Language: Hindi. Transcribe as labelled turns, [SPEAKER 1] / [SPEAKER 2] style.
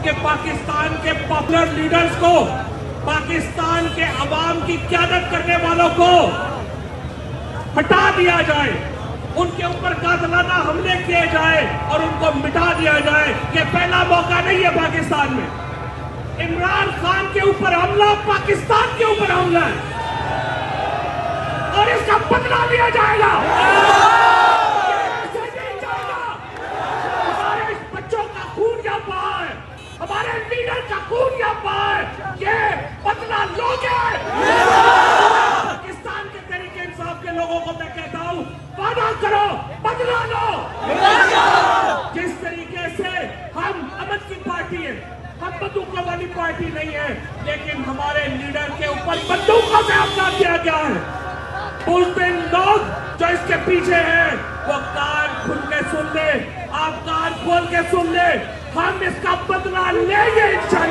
[SPEAKER 1] कि पाकिस्तान के पॉपुलर लीडर्स को, पाकिस्तान के अवाम की क़यादत करने वालों को हटा दिया जाए, उनके ऊपर कातिलाना हमले किए जाए और उनको मिटा दिया जाए। ये पहला मौका नहीं है पाकिस्तान में। इमरान खान के ऊपर हमला पाकिस्तान के ऊपर हमला है और इसका बदला लिया जाएगा। ऐसे नहीं जाएगा। हमारे बच्चों का खून यहाँ पाए, हमारे लीडर का खून यहाँ पाए, ये बदला लोगे। पाकिस्तान के तरीके इंसाफ के लोगों को मैं कहता हूँ, वादा करो, बदला लो। जिस तरीके से हम अमन की पार्टी है, हम बंदूकों वाली पार्टी नहीं है, लेकिन हमारे लीडर के ऊपर बंदूकों से हमला किया गया है। उस दिन लोग जो इसके पीछे हैं वो कान खुल के सुन ले, आप कान खोल के सुन ले, हम इसका बदला लेंगे इंशाअल्लाह।